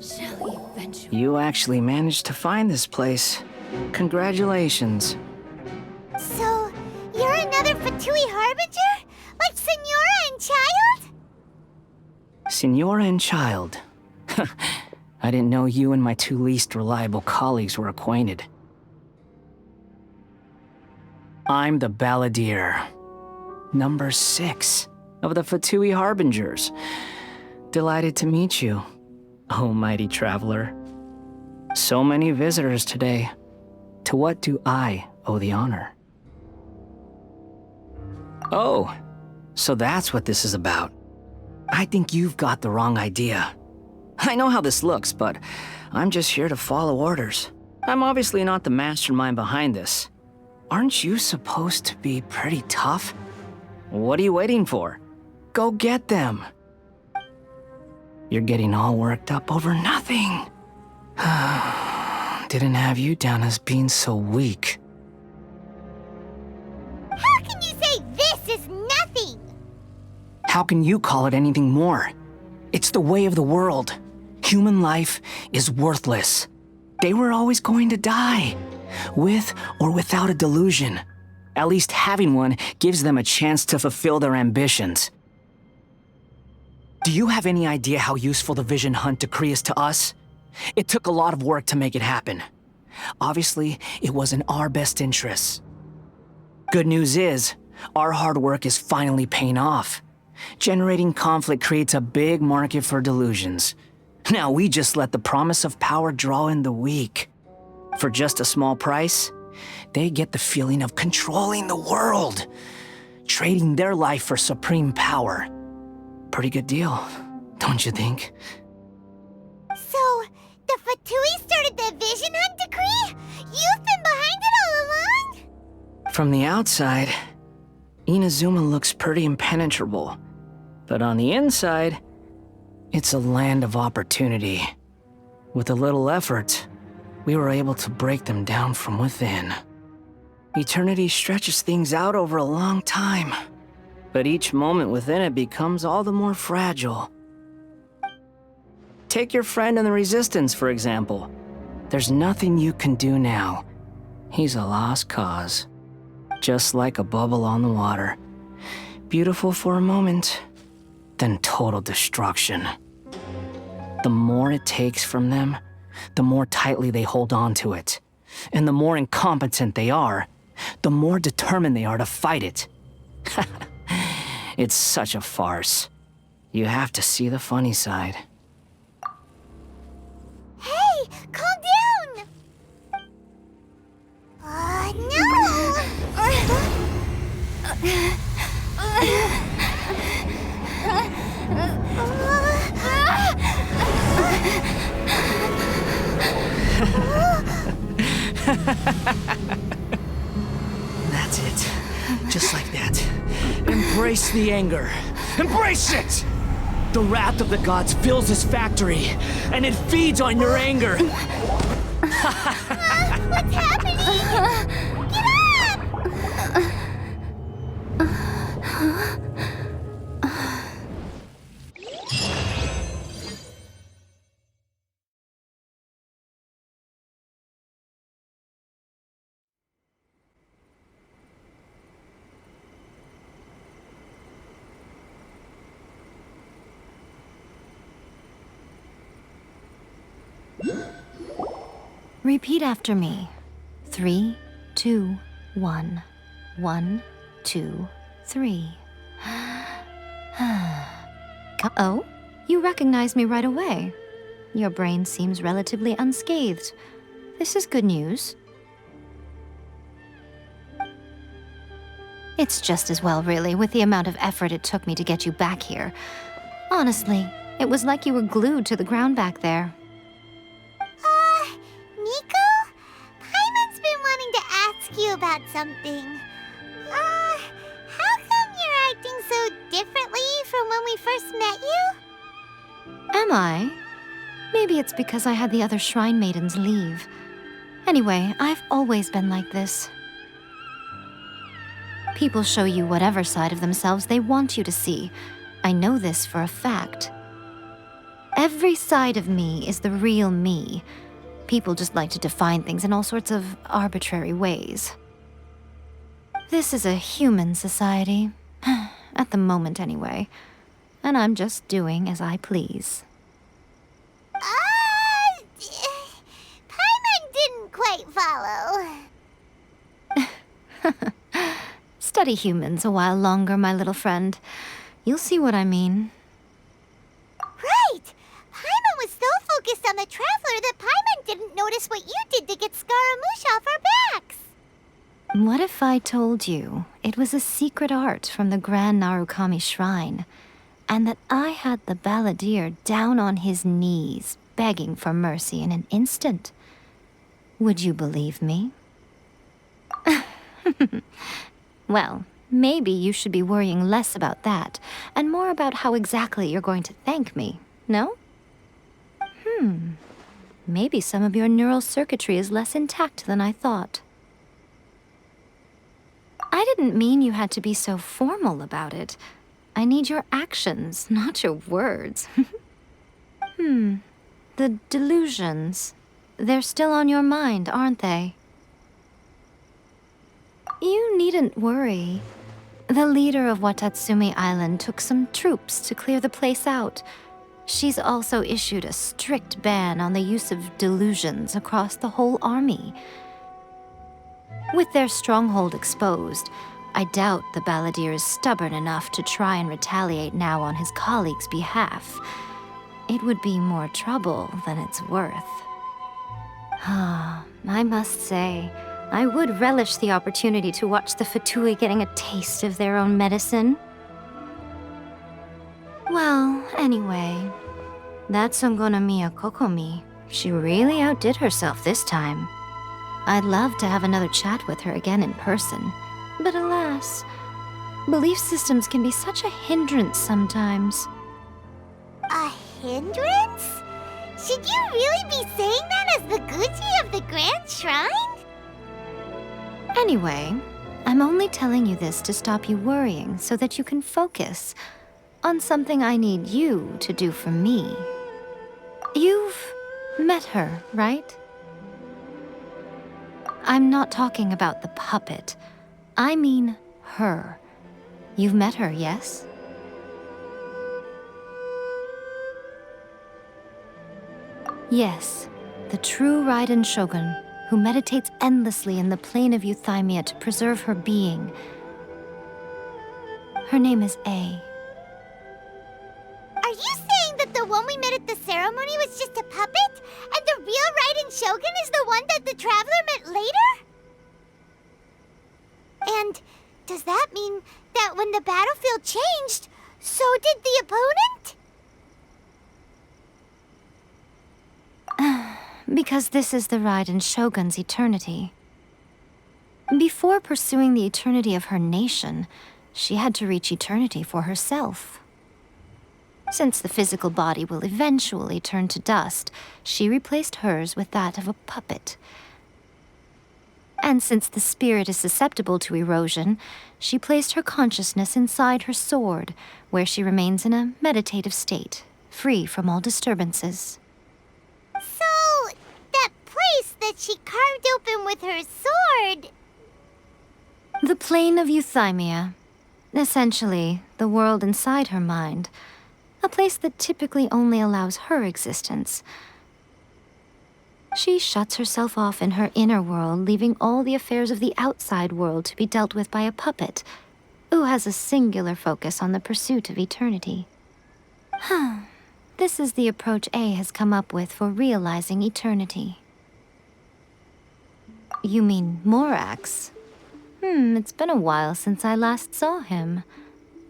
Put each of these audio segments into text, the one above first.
shall eventually... You actually managed to find this place. Congratulations. So, you're another Fatui Harbinger? Like Senora and Child? Senora and Child. I didn't know you and my two least reliable colleagues were acquainted. I'm the Balladeer. Number 6 of the Fatui Harbingers. Delighted to meet you, oh mighty traveler. So many visitors today. To what do I owe the honor? Oh, so that's what this is about. I think you've got the wrong idea. I know how this looks, but I'm just here to follow orders. I'm obviously not the mastermind behind this. Aren't you supposed to be pretty tough? What are you waiting for? Go get them. You're getting all worked up over nothing. Didn't have you down as being so weak. How can you say this is nothing? How can you call it anything more? It's the way of the world. Human life is worthless. They were always going to die, with or without a delusion. At least having one gives them a chance to fulfill their ambitions. Do you have any idea how useful the Vision Hunt decree is to us? It took a lot of work to make it happen. Obviously, it was in our best interests. Good news is, our hard work is finally paying off. Generating conflict creates a big market for delusions. Now we just let the promise of power draw in the weak. For just a small price, they get the feeling of controlling the world, trading their life for supreme power. Pretty good deal, don't you think? So, the Fatui started the Vision Hunt decree? You've been behind it all along? From the outside, Inazuma looks pretty impenetrable. But on the inside, it's a land of opportunity. With a little effort, we were able to break them down from within. Eternity stretches things out over a long time, but each moment within it becomes all the more fragile. Take your friend in the Resistance, for example. There's nothing you can do now. He's a lost cause. Just like a bubble on the water. Beautiful for a moment, then total destruction. The more it takes from them, the more tightly they hold on to it. And the more incompetent they are, the more determined they are to fight it. It's such a farce. You have to see the funny side. Hey, calm down! That's it. Just like that. Embrace the anger. Embrace it! The wrath of the gods fills this factory, and it feeds on your anger. What's happening? Get up! Repeat after me. 3, 2, 1. 1, 2, 3. Oh, you recognize me right away. Your brain seems relatively unscathed. This is good news. It's just as well, really, with the amount of effort it took me to get you back here. Honestly, it was like you were glued to the ground back there. Nico? Paimon's been wanting to ask you about something. How come you're acting so differently from when we first met you? Am I? Maybe it's because I had the other Shrine Maidens leave. Anyway, I've always been like this. People show you whatever side of themselves they want you to see. I know this for a fact. Every side of me is the real me. People just like to define things in all sorts of arbitrary ways. This is a human society. At the moment, anyway. And I'm just doing as I please. Paimon didn't quite follow. Study humans a while longer, my little friend. You'll see what I mean. Right! Paimon was so focused on the Traveler that Paimon didn't notice what you did to get Scaramouche off our backs. What if I told you it was a secret art from the Grand Narukami Shrine, and that I had the balladeer down on his knees, begging for mercy in an instant? Would you believe me? Well, maybe you should be worrying less about that, and more about how exactly you're going to thank me, no? Maybe some of your neural circuitry is less intact than I thought. I didn't mean you had to be so formal about it. I need your actions, not your words. The delusions. They're still on your mind, aren't they? You needn't worry. The leader of Watatsumi Island took some troops to clear the place out. She's also issued a strict ban on the use of delusions across the whole army. With their stronghold exposed, I doubt the balladeer is stubborn enough to try and retaliate now on his colleagues' behalf. It would be more trouble than it's worth. I must say, I would relish the opportunity to watch the Fatui getting a taste of their own medicine. Well, anyway, that Songonomiya Kokomi, she really outdid herself this time. I'd love to have another chat with her again in person, but alas, belief systems can be such a hindrance sometimes. A hindrance? Should you really be saying that as the Gucci of the Grand Shrine? Anyway, I'm only telling you this to stop you worrying so that you can focus on something I need you to do for me. You've met her, right? I'm not talking about the puppet. I mean her. You've met her, yes? Yes, the true Raiden Shogun, who meditates endlessly in the plane of Euthymia to preserve her being. Her name is A. Are you saying that the one we met at the ceremony was just a puppet? And the real Raiden Shogun is the one that the Traveler met later? And does that mean that when the battlefield changed, so did the opponent? Because this is the Raiden Shogun's eternity. Before pursuing the eternity of her nation, she had to reach eternity for herself. Since the physical body will eventually turn to dust, she replaced hers with that of a puppet. And since the spirit is susceptible to erosion, she placed her consciousness inside her sword, where she remains in a meditative state, free from all disturbances. So, that place that she carved open with her sword... The plane of Euthymia. Essentially, the world inside her mind. A place that typically only allows her existence. She shuts herself off in her inner world, leaving all the affairs of the outside world to be dealt with by a puppet, who has a singular focus on the pursuit of eternity. This is the approach A has come up with for realizing eternity. You mean Morax? It's been a while since I last saw him.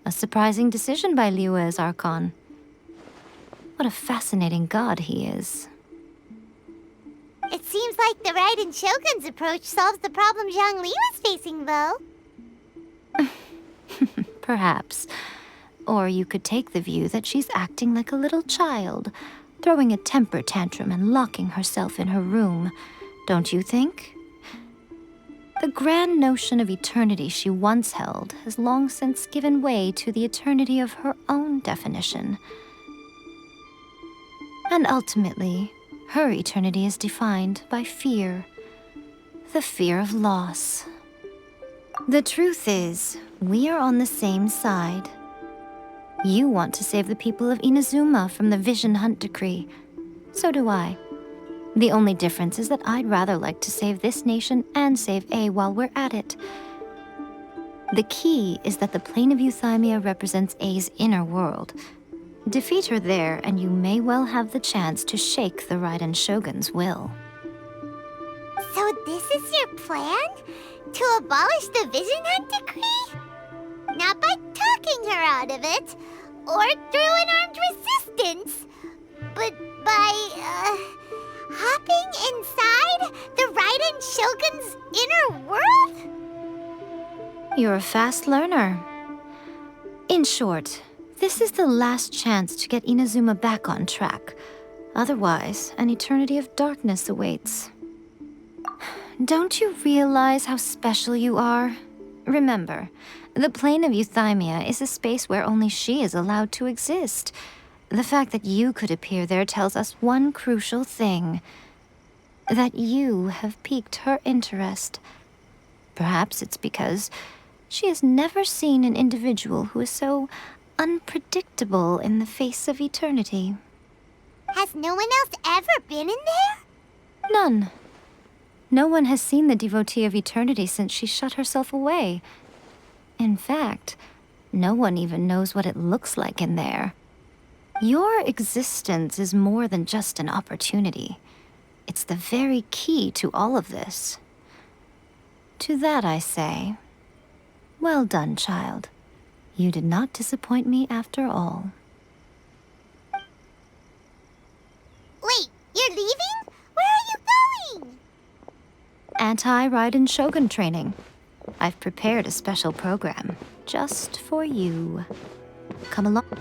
A surprising decision by Liyue's Archon. What a fascinating god he is. It seems like the Raiden Shogun's approach solves the problem Zhang Li was facing, though. Perhaps. Or you could take the view that she's acting like a little child, throwing a temper tantrum and locking herself in her room. Don't you think? The grand notion of eternity she once held has long since given way to the eternity of her own definition. And ultimately, her eternity is defined by fear. The fear of loss. The truth is, we are on the same side. You want to save the people of Inazuma from the Vision Hunt decree. So do I. The only difference is that I'd rather like to save this nation and save A while we're at it. The key is that the plane of Euthymia represents A's inner world. Defeat her there, and you may well have the chance to shake the Raiden Shogun's will. So this is your plan? To abolish the Vision Hunt decree? Not by talking her out of it, or through an armed resistance, but by, hopping inside the Raiden Shogun's inner world? You're a fast learner. In short, this is the last chance to get Inazuma back on track. Otherwise, an eternity of darkness awaits. Don't you realize how special you are? Remember, the plane of Euthymia is a space where only she is allowed to exist. The fact that you could appear there tells us one crucial thing. That you have piqued her interest. Perhaps it's because she has never seen an individual who is so unpredictable in the face of eternity. Has no one else ever been in there? None. No one has seen the devotee of eternity since she shut herself away. In fact, no one even knows what it looks like in there. Your existence is more than just an opportunity. It's the very key to all of this. To that I say, well done, child. You did not disappoint me after all. Wait, you're leaving? Where are you going? Anti-Raiden Shogun training. I've prepared a special program just for you. Come along.